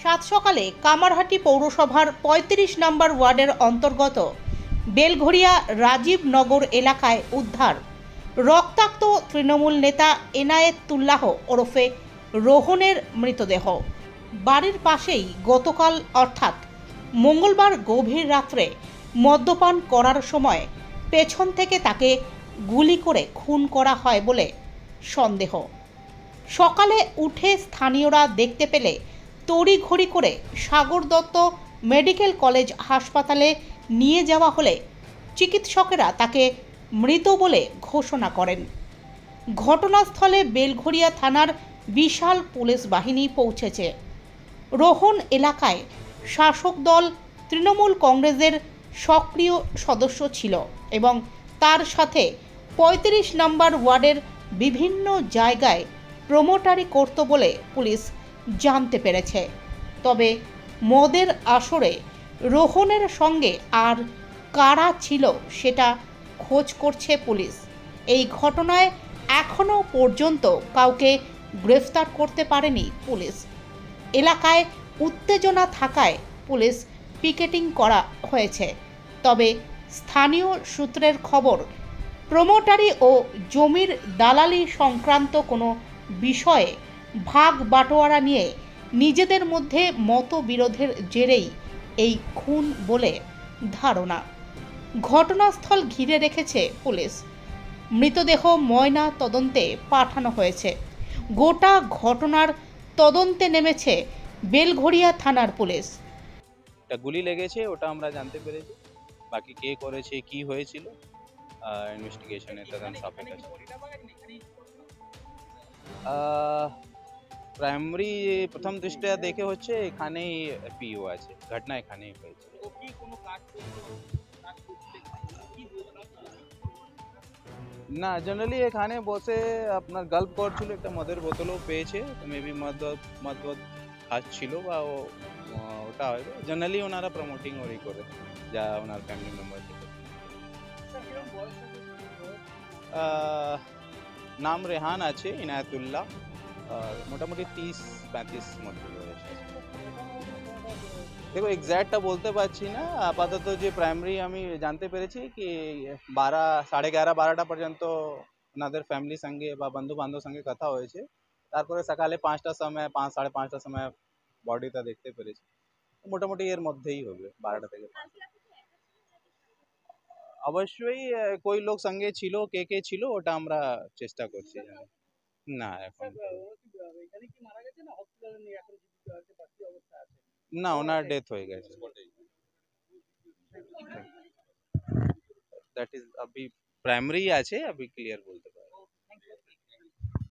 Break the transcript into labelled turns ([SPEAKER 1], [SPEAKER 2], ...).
[SPEAKER 1] সাত সকালে কামারহাটি পৌরসভার ৩৫ নম্বর ওয়ার্ডের অন্তর্গত বেলঘড়িয়া রাজীব নগর এলাকায় উদ্ধার রক্তাক্ত তৃণমূল নেতা এনায়েতুল্লাহ ওরফে রোহনের মৃতদেহ। বাড়ির পাশেই গতকাল অর্থাৎ মঙ্গলবার গভীর রাত্রে মদ্যপান করার সময় পেছন থেকে তাকে গুলি করে খুন করা হয় বলে সন্দেহ। সকালে উঠে স্থানীয়রা দেখতে পেলে তড়িঘড়ি করে সাগর দত্ত মেডিকেল কলেজ হাসপাতালে নিয়ে যাওয়া হলে চিকিৎসকেরা তাকে মৃত বলে ঘোষণা করেন। ঘটনাস্থলে বেলঘড়িয়া থানার বিশাল পুলিশ বাহিনী পৌঁছেছে। রোহন এলাকায় শাসক দল তৃণমূল কংগ্রেসের সক্রিয় সদস্য ছিল এবং তার সাথে ৩৫ নম্বর ওয়ার্ডের বিভিন্ন জায়গায় প্রমোটারি করত বলে পুলিশ জানতে পেরেছে। তবে মদের আসরে রোহনের সঙ্গে আর কারা ছিল সেটা খোঁজ করছে পুলিশ। এই ঘটনায় এখনো পর্যন্ত কাউকে গ্রেফতার করতে পারেনি পুলিশ। এলাকায় উত্তেজনা থাকায় পুলিশ পিকেটিং করা হয়েছে। তবে স্থানীয় সূত্রের খবর, প্রমোটারি ও জমির দালালি সংক্রান্ত কোনো বিষয়ে ভাগ বাটোয়ারা নিয়ে নিজেদের মধ্যে মতবিরোধের জেরেই এই খুন বলে ধারণা। ঘটনাস্থল ঘিরে রেখেছে পুলিশ। মৃতদেহ ময়না তদন্তে পাঠানো হয়েছে। গোটা ঘটনার তদন্তে নেমেছে বেলঘড়িয়া থানার পুলিশ।
[SPEAKER 2] গুলি লেগেছে ওটা আমরা জানতে পেরেছি, বাকি কে করেছে কি হয়েছিল ইনভেস্টিগেশনের তদন্ত সাপেক্ষে। প্রাইমারি প্রথম দৃষ্টিয়া দেখে হচ্ছে এখানেই পিও আছে, ঘটনা এখানেই হয়েছে। না, জেনারেলি এখানে বসে আপনার গল্প করছিল, একটা মদের বোতলও পেয়েছে, মেবি মদ খাচ্ছিল বা ওটা হয়তো জেনারেলি ওনারা প্রমোটিং ওরই করে যা ওনার ফ্যামিলি মেম্বার থেকে। নাম রেহান আছে, ইনায়াতুল্লাহ, আর মোটামুটি 30-35 মধ্যে বয়স। দেখো এক্স্যাক্টটা বলতে পারছি না, আপাতত যে প্রাইমারি আমি জানতে পেরেছি কি 11:30 পর্যন্ত ওনাদের ফ্যামিলির সঙ্গে বা বন্ধু বান্ধব সঙ্গে কথা হয়েছে। তারপরে সকালে 5টার সময় 5-5:30টার সময় বডিটা দেখতে পেরেছি। মোটামুটি এর মধ্যেই হবে, 12টা থেকে 5টা। অবশ্যই কই লোক সঙ্গে ছিল, কে ছিল ওটা আমরা চেষ্টা করছি। না এখন না, ওনার ডেথ হয়ে গেছে। দ্যাট ইজ अभी प्राइमरी আছে, अभी क्लियर বলতে